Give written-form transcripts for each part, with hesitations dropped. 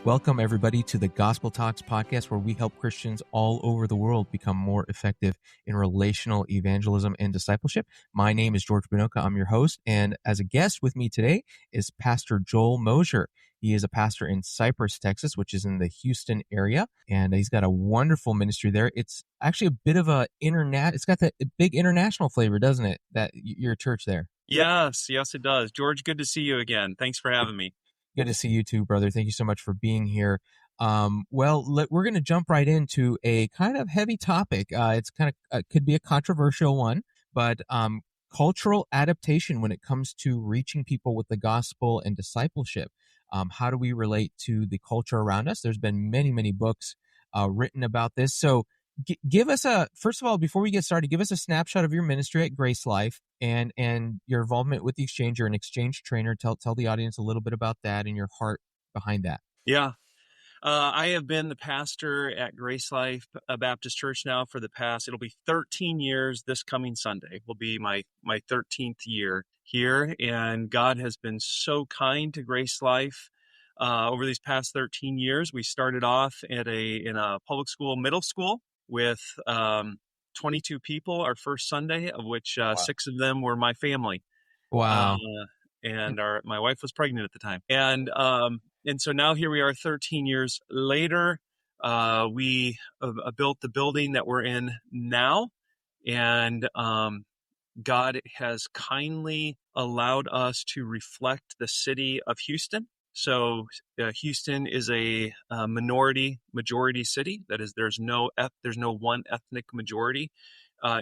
Welcome, everybody, to the Gospel Talks podcast, where we help Christians all over the world become more effective in relational evangelism and discipleship. My name is George Binoka. I'm your host. And as a guest with me today is Pastor Joel Mosier. He is a pastor in Cypress, Texas, which is in the Houston area. And he's got a wonderful ministry there. It's actually a bit of it's got that big international flavor, doesn't it? Your church there. Yes, it does. George, good to see you again. Thanks for having me. Good to see you too, brother. Thank you so much for being here. We're going to jump right into a kind of heavy topic. It's kind of could be a controversial one, but cultural adaptation when it comes to reaching people with the gospel and discipleship. How do we relate to the culture around us? There's been many, many books written about this. So give us first of all, before we get started, give us a snapshot of your ministry at Grace Life and your involvement with the exchange. You're an exchange trainer. Tell the audience a little bit about that and your heart behind that. Yeah. I have been the pastor at Grace Life Baptist Church now for it'll be 13 years this coming Sunday. Will be my 13th year here. And God has been so kind to Grace Life. Over these past 13 years, we started off in a public school, middle school with 22 people our first Sunday, of which Wow. 6 of them were my family. Wow. And my wife was pregnant at the time. And so now here we are 13 years later. We built the building that we're in now. And God has kindly allowed us to reflect the city of Houston. So Houston is a majority city. That is, there's no one ethnic majority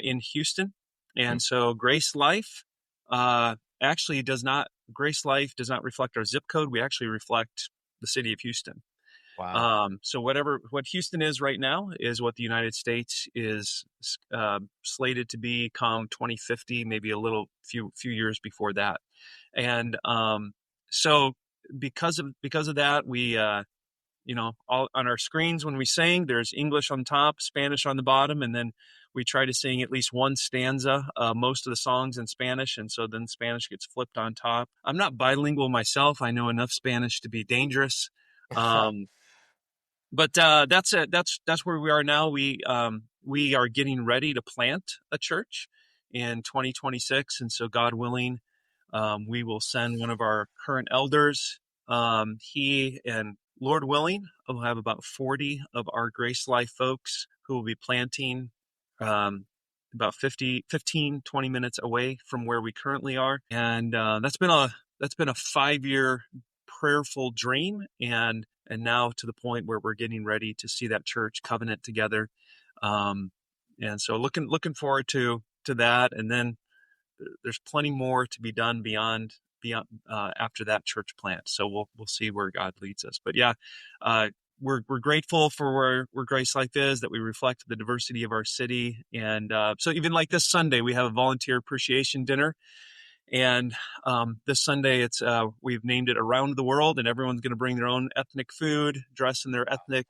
in Houston. And so Grace Life actually Grace Life does not reflect our zip code. We actually reflect the city of Houston. Wow. So what Houston is right now is what the United States is slated to become 2050, maybe a few years before that. And so because of that, we all on our screens when we sing, there's English on top, Spanish on the bottom, and then we try to sing at least one stanza, most of the songs in Spanish, and so then Spanish gets flipped on top. I'm not bilingual myself. I know enough Spanish to be dangerous. But that's it. That's where we are now. We are getting ready to plant a church in 2026, and so God willing, we will send one of our current elders. He and Lord willing, we'll have about 40 of our Grace Life folks who will be planting about 15, 20 minutes away from where we currently are. And that's been a 5-year prayerful dream, and now to the point where we're getting ready to see that church covenant together. And so looking forward to that. And then there's plenty more to be done beyond after that church plant. So we'll see where God leads us. But yeah, we're grateful for where Grace Life is, that we reflect the diversity of our city. And so even like this Sunday, we have a volunteer appreciation dinner. And this Sunday, we've named it Around the World, and everyone's going to bring their own ethnic food, dress in their ethnic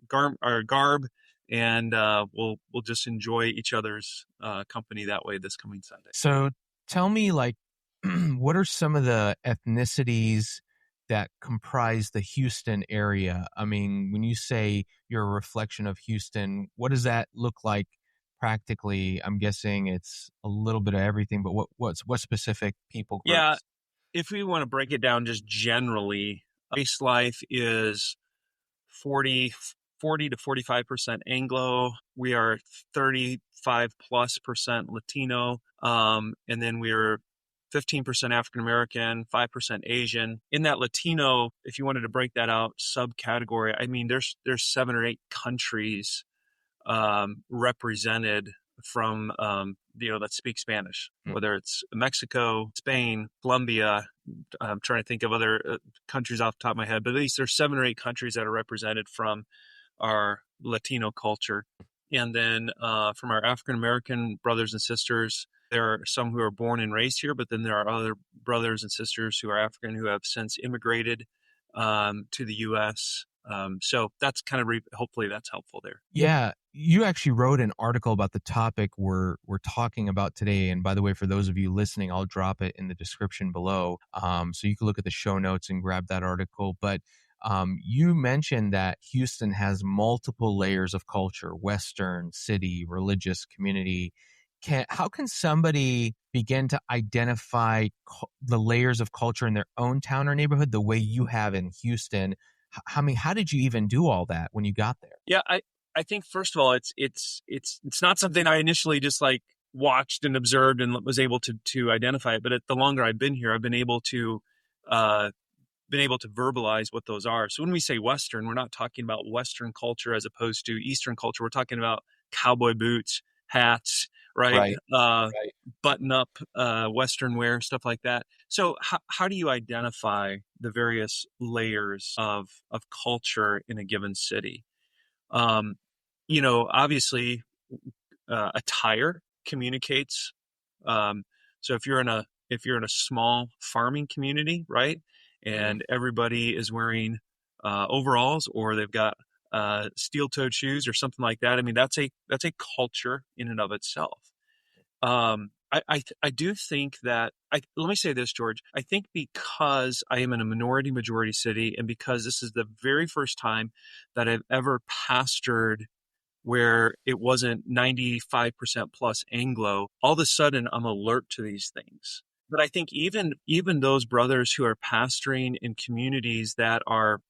garb, and we'll just enjoy each other's company that way this coming Sunday. So tell me, what are some of the ethnicities that comprise the Houston area? I mean, when you say you're a reflection of Houston, what does that look like practically? I'm guessing it's a little bit of everything, but what specific people groups? Yeah, if we want to break it down just generally, Grace Life is 40 to 45% Anglo. We are 35+% Latino. And then we're 15% African American, 5% Asian. In that Latino, if you wanted to break that out subcategory, I mean, there's 7 or 8 countries represented from that speak Spanish, whether it's Mexico, Spain, Colombia. I'm trying to think of other countries off the top of my head, but at least there's 7 or 8 countries that are represented from our Latino culture. And then from our African American brothers and sisters, there are some who are born and raised here, but then there are other brothers and sisters who are African who have since immigrated to the U.S. So that's kind of hopefully that's helpful there. Yeah, you actually wrote an article about the topic we're talking about today. And by the way, for those of you listening, I'll drop it in the description below, so you can look at the show notes and grab that article. But you mentioned that Houston has multiple layers of culture: Western, city, religious, community. How can somebody begin to identify the layers of culture in their own town or neighborhood the way you have in Houston? I mean, how did you even do all that when you got there? Yeah, I think first of all, it's not something I initially just like watched and observed and was able to identify it. But the longer I've been here, I've uh, been able to verbalize what those are. So when we say Western, we're not talking about Western culture as opposed to Eastern culture. We're talking about cowboy boots, hats, right? Right, right. Button up, Western wear, stuff like that. So how do you identify the various layers of culture in a given city? Um, Obviously, attire communicates. Um, so if you're in a small farming community, right, Mhm. and everybody is wearing overalls or they've got steel-toed shoes or something like that, I mean that's a culture in and of itself. I do think that let me say this, George. I think because I am in a majority city, and because this is the very first time that I've ever pastored where it wasn't 95% plus Anglo, all of a sudden I'm alert to these things. But I think even those brothers who are pastoring in communities that are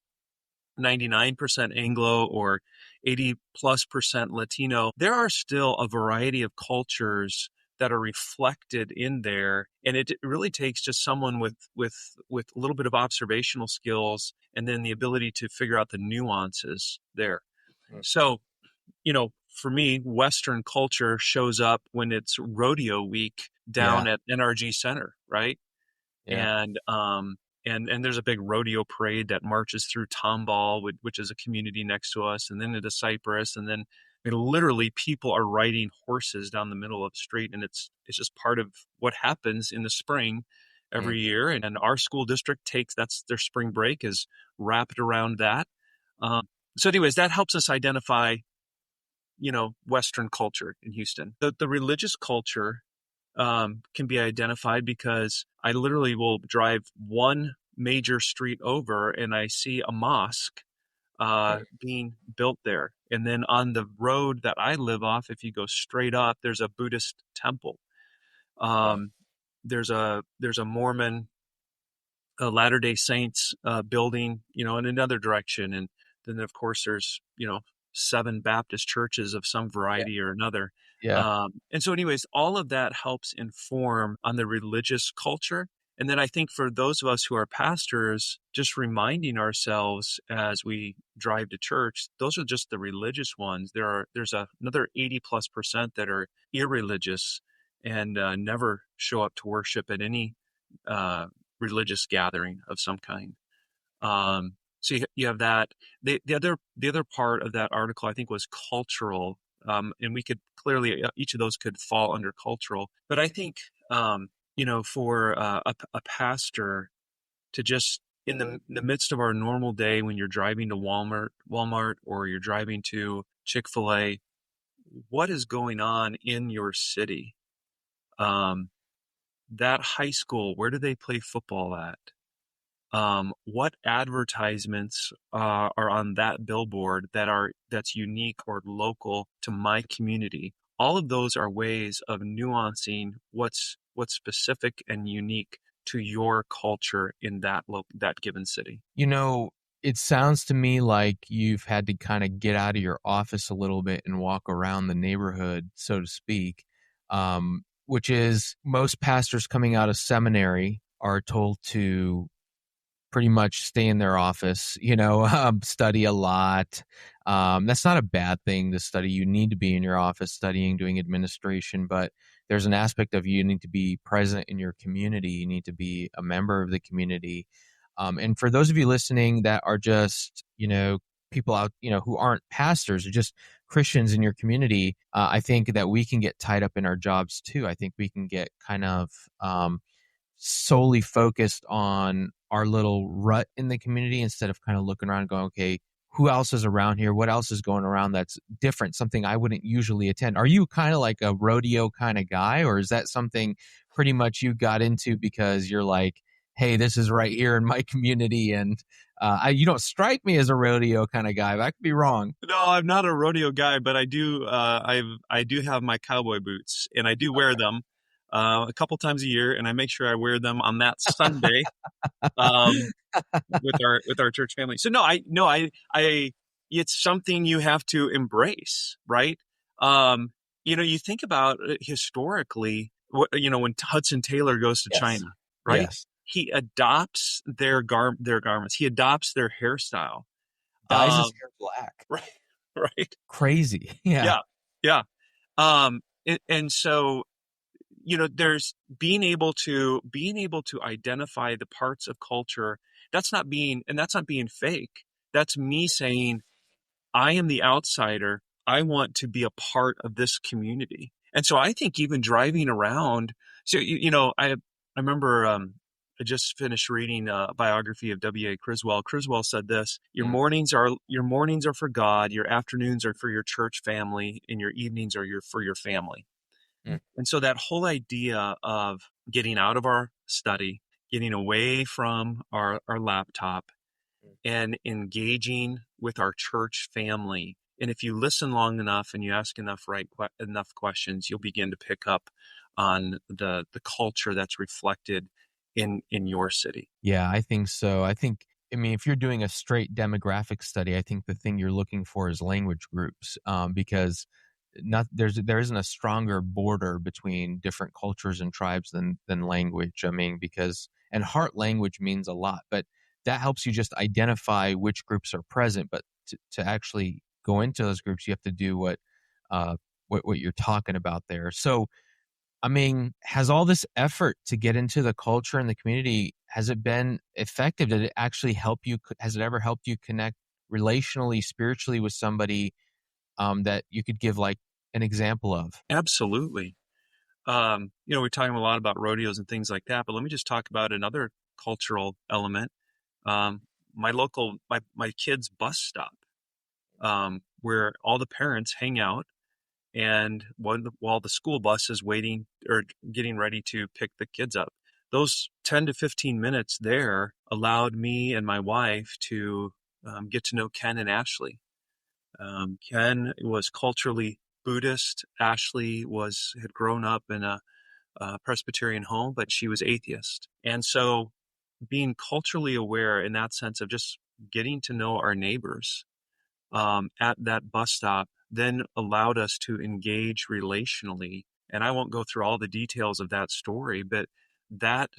99% Anglo or 80 plus percent Latino, there are still a variety of cultures that are reflected in there. And it really takes just someone with a little bit of observational skills and then the ability to figure out the nuances there. Mhm. So, for me, Western culture shows up when it's rodeo week Yeah, down at NRG Center, right? yeah. And there's a big rodeo parade that marches through Tomball, which is a community next to us, and then into Cypress, and then I mean, literally people are riding horses down the middle of the street, and it's just part of what happens in the spring Mm. every year. And our school district that's their spring break is wrapped around that. So, anyways, that helps us identify Western culture in Houston. The religious culture can be identified because I literally will drive one major street over and I see a mosque being built there. And then on the road that I live off, if you go straight up, there's a Buddhist temple. Wow. Um, there's a Mormon Latter Day Saints building, in another direction, and then of course there's 7 Baptist churches of some Yeah, variety or another. yeah. And so, anyways, all of that helps inform on the religious culture. And then I think for those of us who are pastors, just reminding ourselves as we drive to church, those are just the religious ones. Another 80 plus percent that are irreligious and never show up to worship at any uh, religious gathering of some kind. So you have that. The other part of that article I think was cultural, and we could clearly each of those could fall under cultural. But I think for a pastor to just in the midst of our normal day when you're driving to Walmart, or you're driving to Chick-fil-A, what is going on in your city? Um, that high school, where do they play football at? What advertisements are on that billboard that's unique or local to my community? All of those are ways of nuancing what's specific and unique to your culture in that given city. You know, it sounds to me like you've had to kind of get out of your office a little bit and walk around the neighborhood, so to speak, which is most pastors coming out of seminary are told to pretty much stay in their office, study a lot. That's not a bad thing to study. You need to be in your office studying, doing administration, but there's an aspect of you need to be present in your community. You need to be a member of the community. And for those of you listening that are just, people out, who aren't pastors or just Christians in your community, I think that we can get tied up in our jobs too. I think we can get kind of solely focused on our little rut in the community instead of kind of looking around and going, okay, who else is around here? What else is going around that's different? Something I wouldn't usually attend. Are you kind of like a rodeo kind of guy, or is that something pretty much you got into because you're like, hey, this is right here in my community, and you don't strike me as a rodeo kind of guy, but I could be wrong. No, I'm not a rodeo guy, but I do have my cowboy boots, and I do wear them a couple times a year, and I make sure I wear them on that Sunday um, with our church family. So I it's something you have to embrace, right? Um, you think about historically, when Hudson Taylor goes to Yes. China, right? Yes. He adopts their garments. He adopts their hairstyle. Dyes his Um, hair black. right, right. Crazy. Yeah. Yeah, yeah. And so there's being able to identify the parts of culture that's not being fake. That's me saying I am the outsider. I want to be a part of this community. And so I think even driving around, so I remember I just finished reading a biography of W.A. Criswell. Criswell said this: Mm, your mornings are for God, your afternoons are for your church family, and your evenings are for your family. mm, And so that whole idea of getting out of our study, getting away from our laptop, mm. and engaging with our church family. And if you listen long enough and you ask enough questions, you'll begin to pick up on the culture that's reflected in your city. Yeah, I think so. I mean, if you're doing a straight demographic study, I think the thing you're looking for is language groups, because there isn't a stronger border between different cultures and tribes than language. I mean, because and heart language means a lot, but that helps you just identify which groups are present. But to actually go into those groups, you have to do what you're talking about there. So I mean, has all this effort to get into the culture and the community, has it been effective? Did it actually help you? Has it ever helped you connect relationally, spiritually with somebody that you could give like an example of? Absolutely. We're talking a lot about rodeos and things like that, but let me just talk about another cultural element. Um, my kids' bus stop, where all the parents hang out, and while the school bus is waiting or getting ready to pick the kids up. Those 10 to 15 minutes there allowed me and my wife to get to know Ken and Ashley. Ken was culturally Buddhist. Ashley had grown up in a Presbyterian home, but she was atheist. And so being culturally aware in that sense of just getting to know our neighbors at that bus stop then allowed us to engage relationally. And I won't go through all the details of that story, but that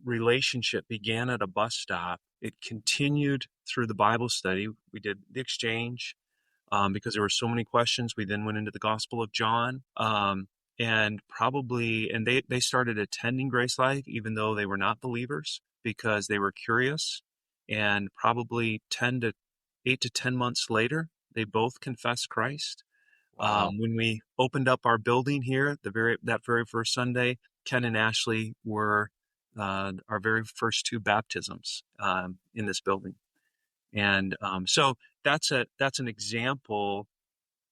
relationship began at a bus stop. It continued through the Bible study. We did the exchange because there were so many questions. We then went into the Gospel of John. And they started attending Grace Life even though they were not believers because they were curious. And probably 8 to 10 months later, they both confessed Christ. Wow. When we opened up our building here, that very first Sunday, Ken and Ashley were our very first two baptisms in this building. And so that's an example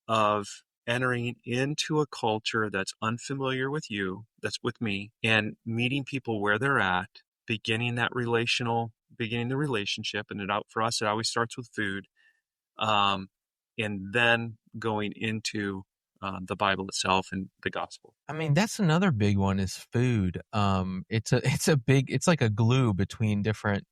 of entering into a culture that's unfamiliar with you, that's with me, and meeting people where they're at, beginning the relationship. And for us, it always starts with food, and then going into the Bible itself and the gospel. I mean, that's another big one is food. It's like a glue between different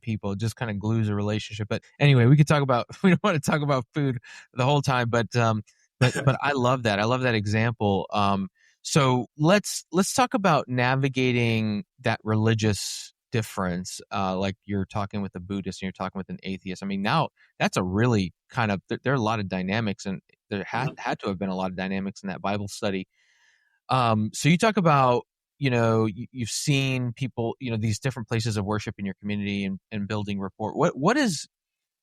people. It just kind of glues a relationship. But anyway, we don't want to talk about food the whole time, but I love that. I love that example. So let's talk about navigating that religious difference. Like you're talking with a Buddhist and you're talking with an atheist. I mean, now that's a really kind of there are a lot of dynamics, and there had to have been a lot of dynamics in that Bible study. So you talk about, you've seen people, these different places of worship in your community and building rapport. What is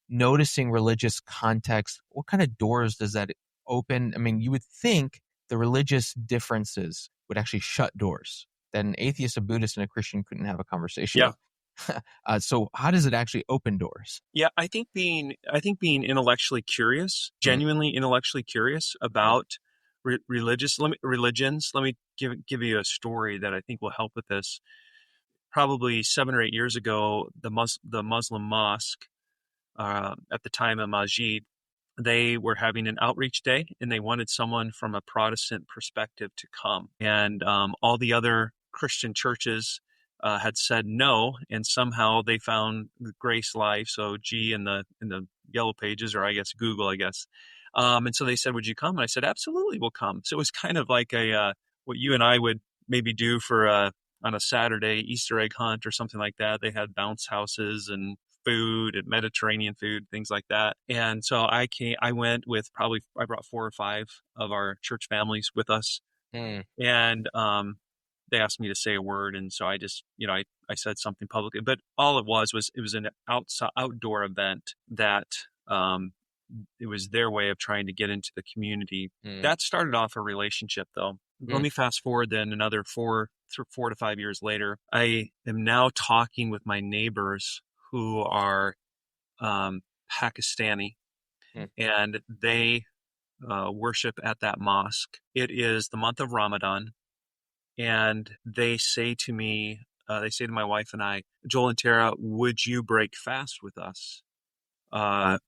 noticing religious context? What kind of doors does that open? I mean, you would think the religious differences would actually shut doors that an atheist, a Buddhist, and a Christian couldn't have a conversation Yeah. with. So how does it actually open doors? Yeah, I think being intellectually curious, Mm, genuinely intellectually curious mm, about religions. Let me give you a story that I think will help with this. Probably 7 or 8 years ago, the Muslim mosque, at the time of Majid, they were having an outreach day and they wanted someone from a Protestant perspective to come. And all the other Christian churches had said no, and somehow they found Grace Life, so G in the yellow pages, or I guess Google, I guess. And so they said, "Would you come?" And I said, "Absolutely, we'll come." So it was kind of like a what you and I would maybe do for on a Saturday Easter egg hunt or something like that. They had bounce houses and food and Mediterranean food, things like that. And so I went with I brought 4 or 5 of our church families with us. mm, And they asked me to say a word. And so I just, I said something publicly, but all it was an outdoor event that, it was their way of trying to get into the community. mm, That started off a relationship though. Let mm, me fast forward then another 4 to 5 years later. I am now talking with my neighbors who are Pakistani, mm. and they worship at that mosque. It is the month of Ramadan, and they say to my wife and I, Joel and Tara, would you break fast with us uh,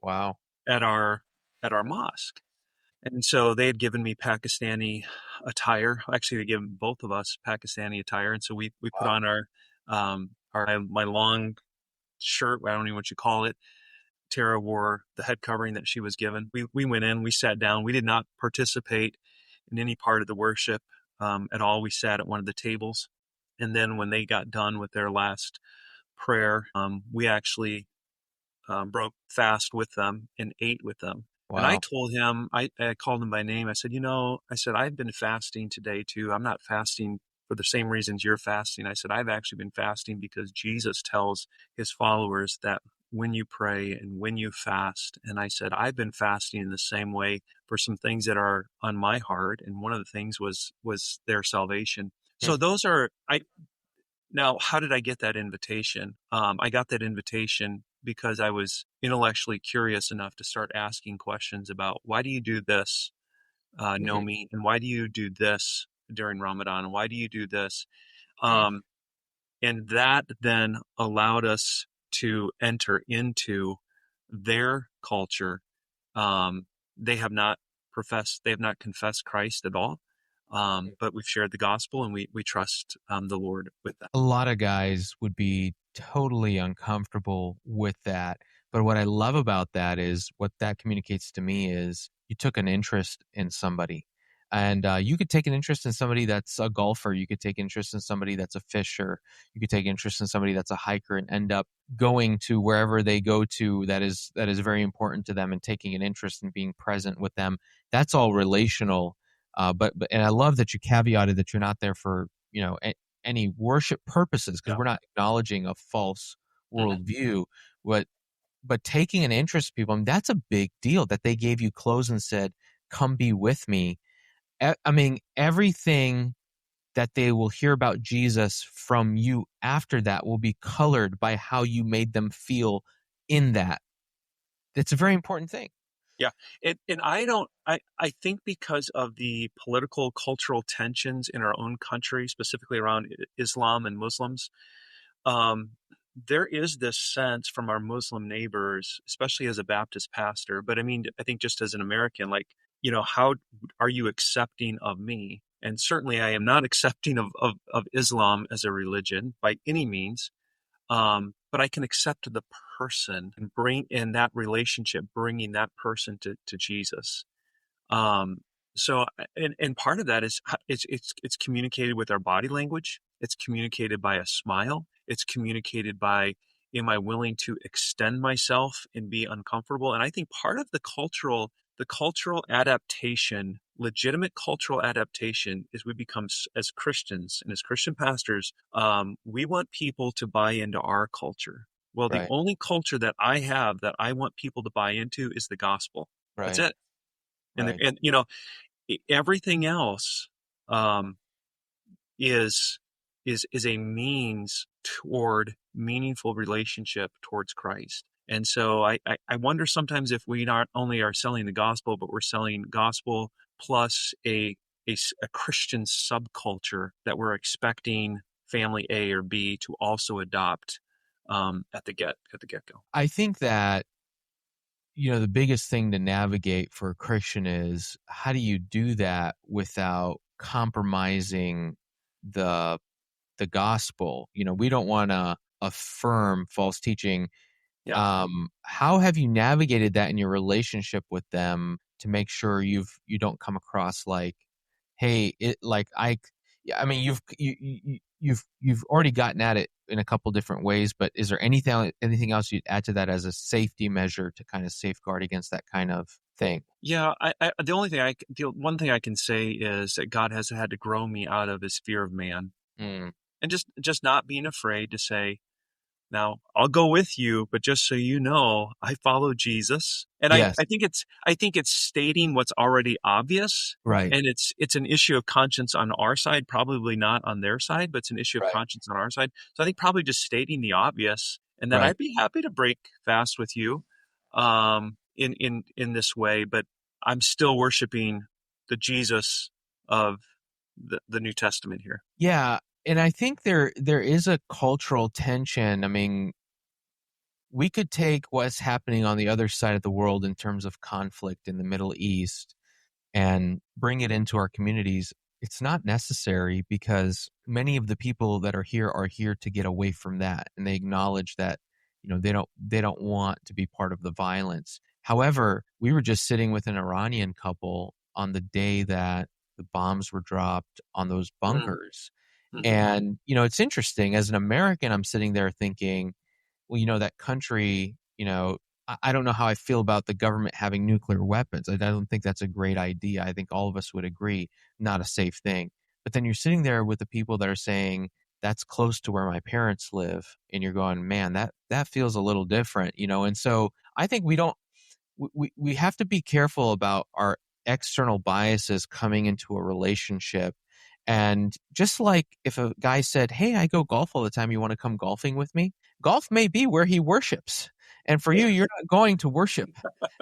Wow. at our mosque? And so they had given me Pakistani attire. Actually, they given both of us Pakistani attire, and so we put Wow. on our my long shirt. I don't know what you call it. Tara wore the head covering that she was given. We went in, we sat down. We did not participate in any part of the worship at all. We sat at one of the tables. And then when they got done with their last prayer, we actually broke fast with them and ate with them. And I Wow. told him, I called him by name. I said, I said, I've been fasting today too. I'm not fasting for the same reasons you're fasting. I said, I've actually been fasting because Jesus tells his followers that when you pray and when you fast. And I said, I've been fasting in the same way for some things that are on my heart. And one of the things was their salvation. Mm, So those are, now, how did I get that invitation? I got that invitation because I was intellectually curious enough to start asking questions about why do you do this, mhm, Nomi, and why do you do this during Ramadan, and why do you do this? mm, Um, and that then allowed us to enter into their culture. Um, they have not they have not confessed Christ at all, mm. but we've shared the gospel and we trust the Lord with them. A lot of guys would be totally uncomfortable with that. But what I love about that is what that communicates to me is you took an interest in somebody. And you could take an interest in somebody that's a golfer. You could take interest in somebody that's a fisher. You could take interest in somebody that's a hiker and end up going to wherever they go to that is very important to them and taking an interest in being present with them. That's all relational. But and I love that you caveated that you're not there for any worship purposes because Yeah. we're not acknowledging a false Mhm. worldview. But taking an interest in people, and that's a big deal that they gave you clothes and said, "Come be with me." I mean, everything that they will hear about Jesus from you after that will be colored by how you made them feel in that. That's a very important thing. Yeah. And I think because of the political, cultural tensions in our own country, specifically around Islam and Muslims, um, there is this sense from our Muslim neighbors, especially as a Baptist pastor, but I mean, I think just as an American, like, how are you accepting of me? And certainly I am not accepting of Islam as a religion by any means. But I can accept the person and bring in that relationship, bringing that person to Jesus. Um, so, and part of that is it's communicated with our body language. It's communicated by a smile. It's communicated by, am I willing to extend myself and be uncomfortable? And I think part of the cultural adaptation, legitimate cultural adaptation, is we become as Christians and as Christian pastors, we want people to buy into our culture. Well, the Right. only culture that I have that I want people to buy into is the gospel. That's Right. it. Right. And everything else um, is is a means toward meaningful relationship towards Christ. And so I wonder sometimes if we not only are selling the gospel, but we're selling gospel plus a Christian subculture that we're expecting family A or B to also adopt at the get go. I think that, the biggest thing to navigate for a Christian is, how do you do that without compromising the gospel? We don't want to affirm false teaching. Yeah. How have you navigated that in your relationship with them to make sure you don't come across like, hey, yeah, I mean, you've already gotten at it in a couple different ways, but is there anything else you'd add to that as a safety measure to kind of safeguard against that kind of thing? Yeah, the one thing I can say is that God has had to grow me out of his fear of man, Mm. and just not being afraid to say, now, I'll go with you, but just so you know, I follow Jesus. And Yes. I think it's stating what's already obvious. Right. And it's an issue of conscience on our side, probably not on their side, but it's an issue of Right. conscience on our side. So I think probably just stating the obvious, and that Right. I'd be happy to break fast with you in this way, but I'm still worshiping the Jesus of the New Testament here. Yeah, and I think there is a cultural tension. I mean, we could take what's happening on the other side of the world in terms of conflict in the Middle East and bring it into our communities. It's not necessary, because many of the people that are here to get away from that, and they acknowledge that, they don't want to be part of the violence. However, we were just sitting with an Iranian couple on the day that the bombs were dropped on those bunkers. Mm-hmm. And, it's interesting. As an American, I'm sitting there thinking, well, that country, I don't know how I feel about the government having nuclear weapons. I don't think that's a great idea. I think all of us would agree, not a safe thing. But then you're sitting there with the people that are saying, that's close to where my parents live. And you're going, man, that feels a little different, And so I think we have to be careful about our external biases coming into a relationship. And just like if a guy said, hey, I go golf all the time, you want to come golfing with me? Golf may be where he worships. And for you, you're not going to worship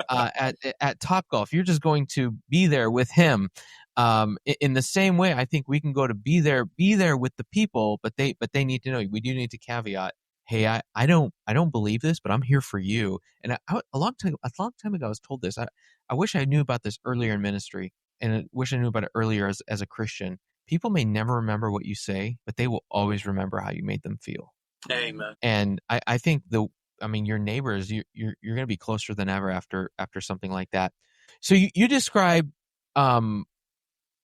at Top Golf. You're just going to be there with him. In the same way, I think we can go to be there with the people, but they need to know. We do need to caveat, hey, I don't believe this, but I'm here for you. And a long time ago, I was told this. I wish I knew about this earlier in ministry, and I wish I knew about it earlier as a Christian. People may never remember what you say, but they will always remember how you made them feel. Amen. And I think your neighbors, you're going to be closer than ever after something like that. So you describe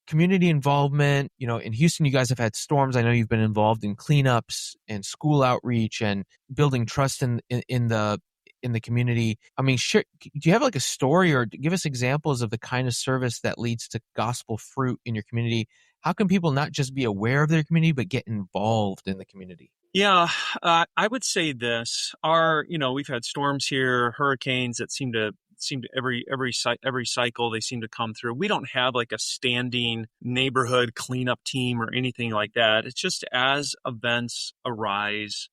community involvement. In Houston, you guys have had storms. I know you've been involved in cleanups and school outreach and building trust in the community. I mean, do you have like a story, or give us examples of the kind of service that leads to gospel fruit in your community? How can people not just be aware of their community, but get involved in the community? Yeah, I would say this. We've had storms here, hurricanes that seem to every cycle they seem to come through. We don't have like a standing neighborhood cleanup team or anything like that. It's just as events arise,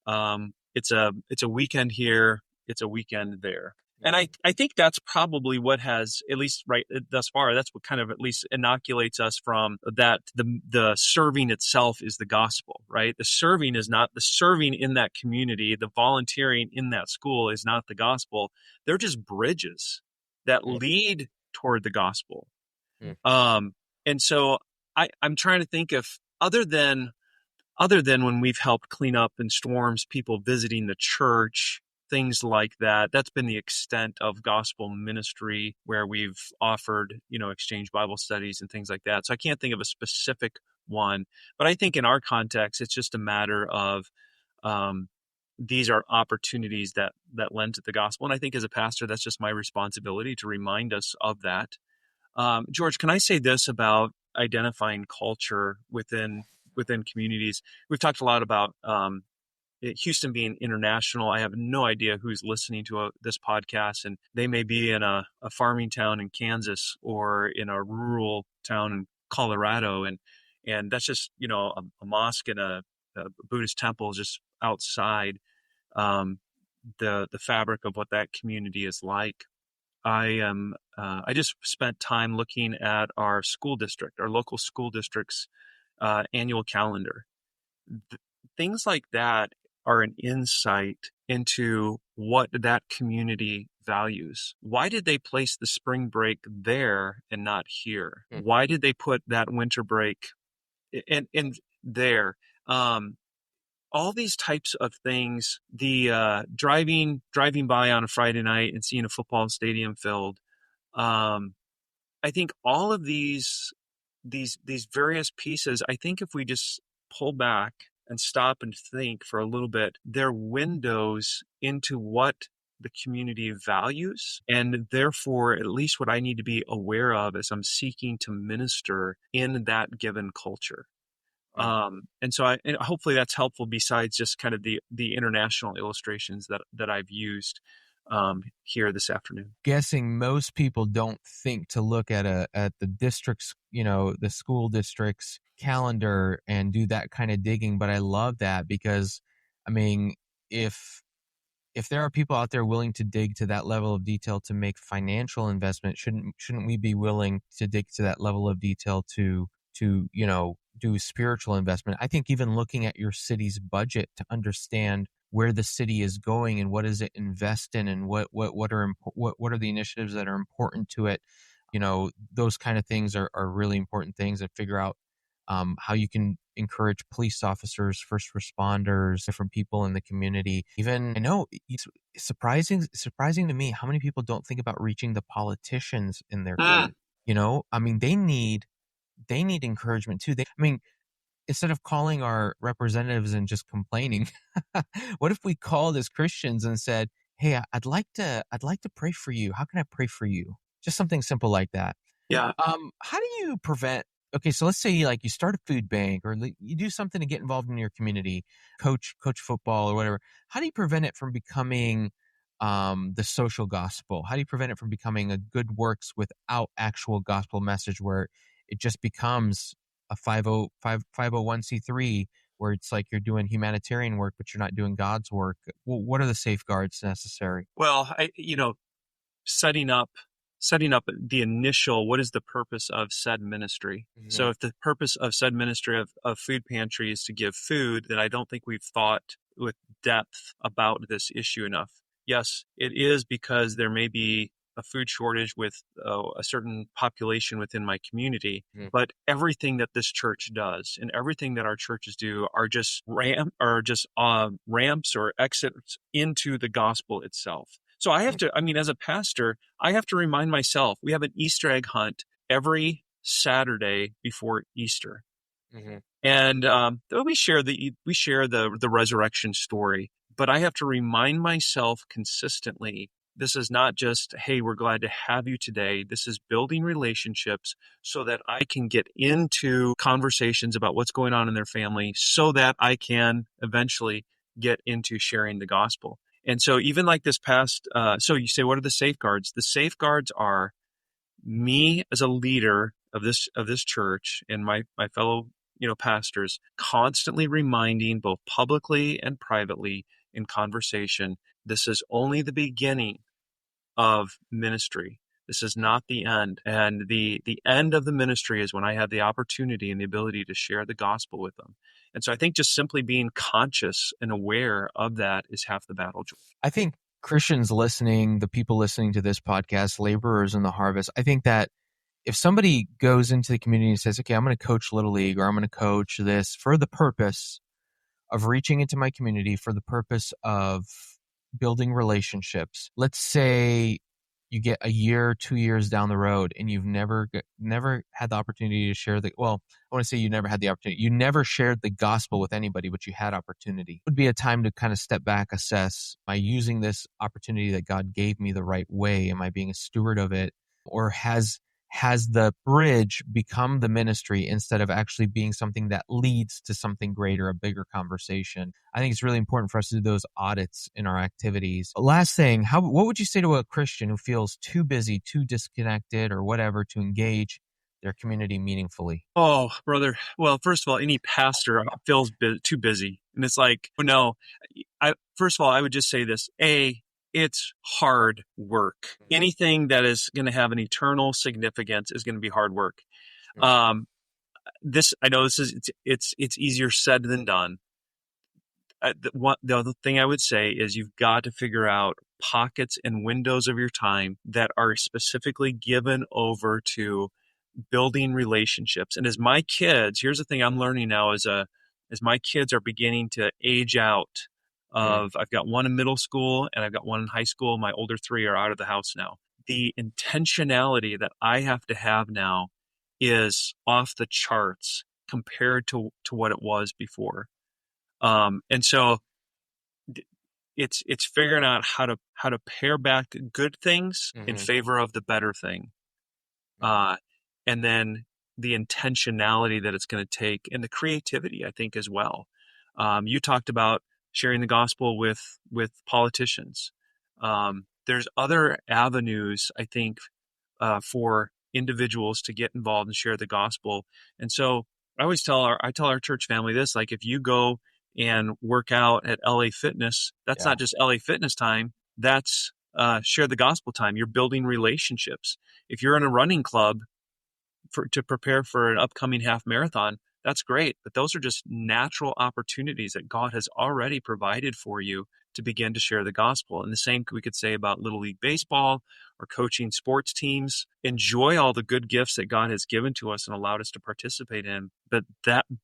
it's a weekend here, it's a weekend there. And I think that's probably what has, at least right thus far, that's what kind of at least inoculates us from that. The serving itself is the gospel, right? The serving is not the serving in that community. The volunteering in that school is not the gospel. They're just bridges that lead toward the gospel. And so I'm trying to think if other than when we've helped clean up in storms, people visiting the church, things like that. That's been the extent of gospel ministry where we've offered, exchange Bible studies and things like that. So I can't think of a specific one, but I think in our context, it's just a matter of these are opportunities that lend to the gospel. And I think as a pastor, that's just my responsibility to remind us of that. George, can I say this about identifying culture within communities? We've talked a lot about Houston being international. I have no idea who's listening to this podcast, and they may be in a farming town in Kansas or in a rural town in Colorado. And And that's just, a mosque and a Buddhist temple just outside um, the fabric of what that community is like. I just spent time looking at our school district, our local school district's annual calendar. Th- Things like that are an insight into what that community values. Why did they place the spring break there and not here? Why did they put that winter break in there? Um, all these types of things, the driving by on a Friday night and seeing a football stadium filled. um, I think all of these various pieces, I think if we just pull back and stop and think for a little bit, they're windows into what the community values, and therefore at least what I need to be aware of as I'm seeking to minister in that given culture. And so and hopefully that's helpful besides just kind of the international illustrations that I've used here this afternoon. Guessing most people don't think to look at the district's, the school district's calendar and do that kind of digging, but I love that because, I mean, if there are people out there willing to dig to that level of detail to make financial investment, shouldn't we be willing to dig to that level of detail to do spiritual investment? I think even looking at your city's budget to understand where the city is going and what does it invest in and what are the initiatives that are important to it, those kind of things are really important things, and figure out how you can encourage police officers, first responders, different people in the community. Even I know it's surprising to me how many people don't think about reaching the politicians in their community. I mean, they need encouragement too. I mean, instead of calling our representatives and just complaining, what if we called as Christians and said, "Hey, I'd like to pray for you. How can I pray for you?" Just something simple like that. Yeah. How do you prevent? Okay, so let's say like you start a food bank or you do something to get involved in your community, coach football or whatever. How do you prevent it from becoming the social gospel? How do you prevent it from becoming a good works without actual gospel message, where it just becomes a 501c3, where it's like you're doing humanitarian work, but you're not doing God's work? Well, what are the safeguards necessary? Well, setting up setting up the initial, what is the purpose of said ministry? So if the purpose of said ministry of food pantry is to give food, then I don't think we've thought with depth about this issue enough. Yes, it is because there may be a food shortage with a certain population within my community, but everything that this church does and everything that our churches do are just ramps or exits into the gospel itself. So I have to, as a pastor, I have to remind myself, we have an Easter egg hunt every Saturday before Easter. And we share the resurrection story, but I have to remind myself consistently, this is not just, hey, we're glad to have you today. This is building relationships so that I can get into conversations about what's going on in their family so that I can eventually get into sharing the gospel. And so even like this past, so you say, what are the safeguards? The safeguards are me as a leader of this church and my fellow pastors constantly reminding both publicly and privately in conversation, this is only the beginning of ministry. This is not the end. And the end of the ministry is when I have the opportunity and the ability to share the gospel with them. And so I think just simply being conscious and aware of that is half the battle. I think Christians listening, the people listening to this podcast, laborers in the harvest, I think that if somebody goes into the community and says, okay, I'm going to coach Little League or I'm going to coach this for the purpose of reaching into my community, for the purpose of building relationships. Let's say you get a year, 2 years down the road and you've never had the opportunity to share I want to say you never had the opportunity. You never shared the gospel with anybody, but you had opportunity. It would be a time to kind of step back, assess, am I using this opportunity that God gave me the right way? Am I being a steward of it? Or has the bridge become the ministry instead of actually being something that leads to something greater, a bigger conversation? I think it's really important for us to do those audits in our activities. Last thing, what would you say to a Christian who feels too busy, too disconnected, or whatever to engage their community meaningfully? Oh, brother. Well, first of all, any pastor feels too busy. And it's like, oh, no, first of all, I would just say this. It's hard work. Anything that is going to have an eternal significance is going to be hard work. I know it's easier said than done. The other thing I would say is you've got to figure out pockets and windows of your time that are specifically given over to building relationships. And here's the thing I'm learning now as my kids are beginning to age out I've got one in middle school and I've got one in high school. My older three are out of the house now. The intentionality that I have to have now is off the charts compared to what it was before. And so it's figuring out how to pare back good things in favor of the better thing. And then the intentionality that it's going to take and the creativity, I think, as well. You talked about sharing the gospel with politicians. There's other avenues, I think, for individuals to get involved and share the gospel. And so I tell our church family this, like, if you go and work out at LA Fitness, that's not just LA Fitness time. That's share the gospel time. You're building relationships. If you're in a running club to prepare for an upcoming half marathon, that's great. But those are just natural opportunities that God has already provided for you to begin to share the gospel. And the same we could say about Little League Baseball or coaching sports teams. Enjoy all the good gifts that God has given to us and allowed us to participate in. But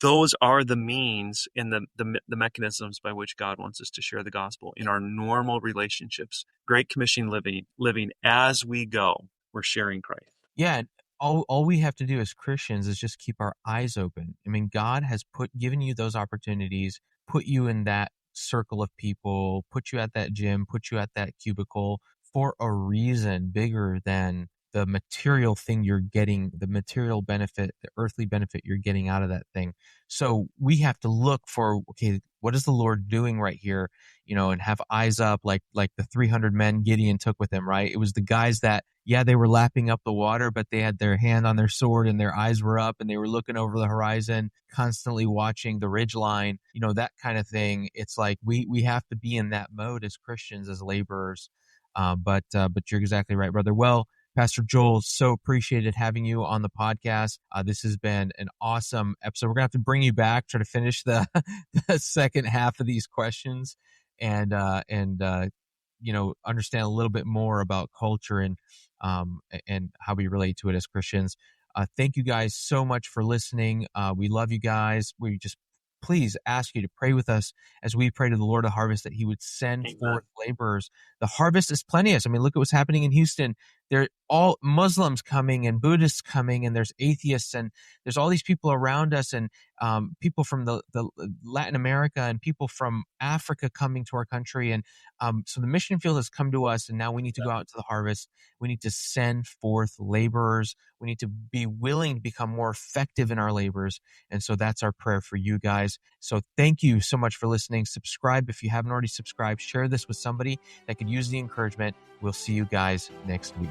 those are the means and the mechanisms by which God wants us to share the gospel in our normal relationships. Great Commission living as we go. We're sharing Christ. Yeah. All we have to do as Christians is just keep our eyes open. I mean, God has given you those opportunities, put you in that circle of people, put you at that gym, put you at that cubicle for a reason bigger than the material thing you're getting, the material benefit, the earthly benefit you're getting out of that thing. So we have to look for, okay, what is the Lord doing right here? And have eyes up like the 300 men Gideon took with him, right? It was the guys that, they were lapping up the water, but they had their hand on their sword and their eyes were up and they were looking over the horizon, constantly watching the ridge line, that kind of thing. It's like we have to be in that mode as Christians, as laborers. But you're exactly right, brother. Well, Pastor Joel, so appreciated having you on the podcast. This has been an awesome episode. We're going to have to bring you back, try to finish the second half of these questions and understand a little bit more about culture and how we relate to it as Christians. Thank you guys so much for listening. We love you guys. We just please ask you to pray with us as we pray to the Lord of harvest that he would send forth laborers. The harvest is plenteous. I mean, look at what's happening in Houston. They're all Muslims coming and Buddhists coming, and there's atheists, and there's all these people around us, and people from the Latin America and people from Africa coming to our country. And so the mission field has come to us, and now we need to go out to the harvest. We need to send forth laborers. We need to be willing to become more effective in our labors. And so that's our prayer for you guys. So thank you so much for listening. Subscribe if you haven't already subscribed. Share this with somebody that could use the encouragement. We'll see you guys next week.